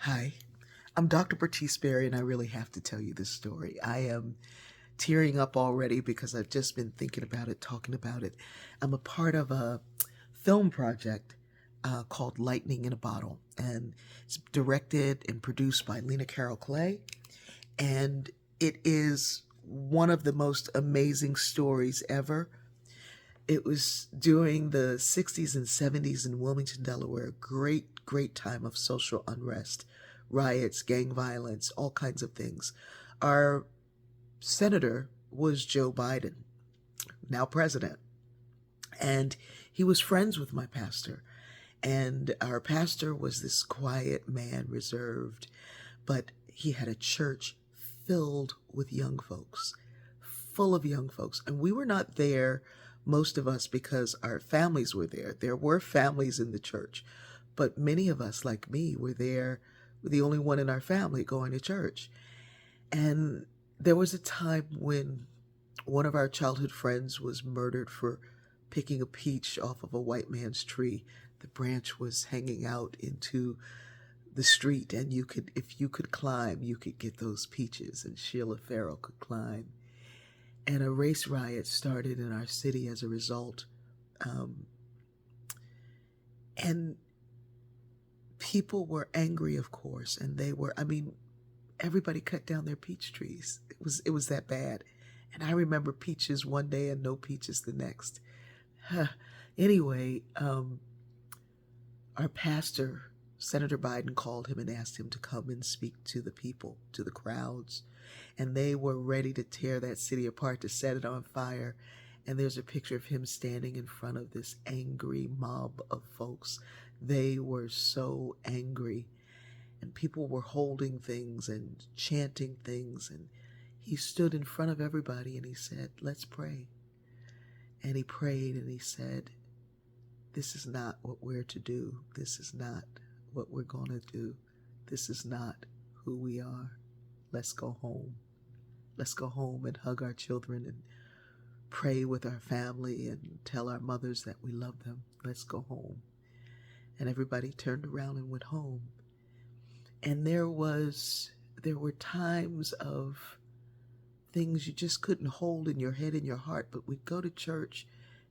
Hi, I'm Dr. Bertice Berry, and I really have to tell you this story. I am tearing up already because I've just been thinking about it, talking about it. I'm a part of a film project called Lightning in a Bottle, and it's directed and produced by Lena Carroll Clay, and it is one of the most amazing stories ever. It was during the 60s and 70s in Wilmington, Delaware, a great, great time of social unrest, riots, gang violence, all kinds of things. Our senator was Joe Biden, now president, and he was friends with my pastor. And our pastor was this quiet man, reserved, but he had a church filled with young folks, full of young folks. And we were not there, most of us, because our families were there. There were families in the church, but many of us, like me, were there, the only one in our family going to church. And there was a time when one of our childhood friends was murdered for picking a peach off of a white man's tree. The branch was hanging out into the street, and if you could climb, you could get those peaches, and Sheila Farrell could climb. And a race riot started in our city as a result. And people were angry, of course, and everybody cut down their peach trees. It was that bad. And I remember peaches one day and no peaches the next. Anyway, our pastor, Senator Biden, called him and asked him to come and speak to the people, to the crowds. And they were ready to tear that city apart, to set it on fire. And there's a picture of him standing in front of this angry mob of folks. They were so angry. And people were holding things and chanting things. And he stood in front of everybody and he said, "Let's pray." And he prayed and he said, "This is not what we're to do. This is not what we're going to do. This is not who we are. Let's go home. Let's go home and hug our children and pray with our family and tell our mothers that we love them. Let's go home." And everybody turned around and went home. And there were times of things you just couldn't hold in your head and your heart, but we'd go to church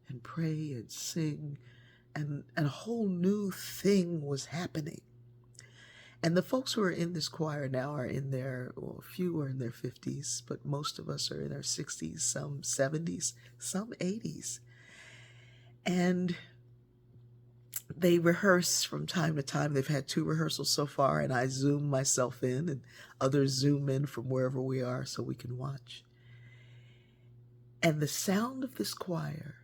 and pray and sing, and a whole new thing was happening. And the folks who are in this choir now are a few are in their 50s, but most of us are in our 60s, some 70s, some 80s. And they rehearse from time to time. They've had 2 rehearsals so far, and I Zoom myself in, and others Zoom in from wherever we are so we can watch. And the sound of this choir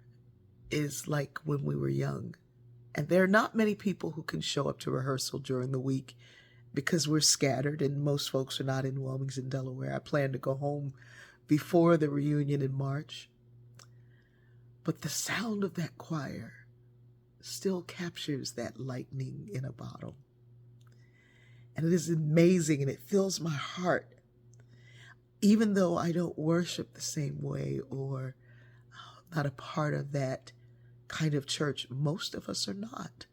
is like when we were young. And there are not many people who can show up to rehearsal during the week because we're scattered, and most folks are not in Wilmington, Delaware. I plan to go home before the reunion in March. But the sound of that choir still captures that lightning in a bottle. And it is amazing, and it fills my heart. Even though I don't worship the same way, or not a part of that kind of church, most of us are not.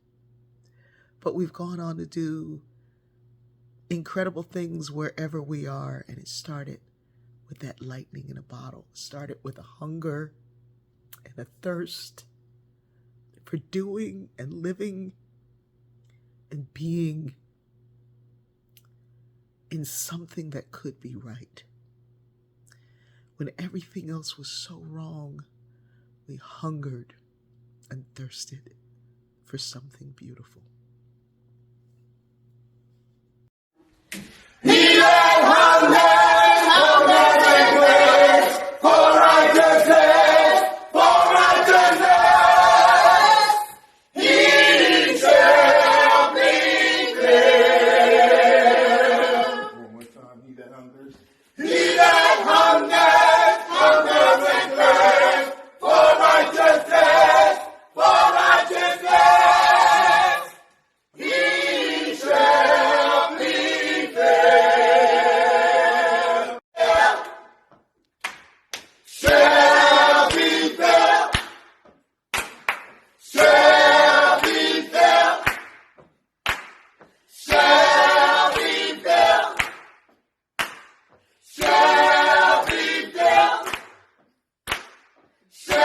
But we've gone on to do incredible things wherever we are, and it started with that lightning in a bottle. It started with a hunger and a thirst for doing and living and being in something that could be right. When everything else was so wrong, we hungered and thirsted for something beautiful. He that hungereth and thirsteth for righteousness, he shall be filled. One more time. He that hungers. He that hungereth and thirsteth for righteousness, shall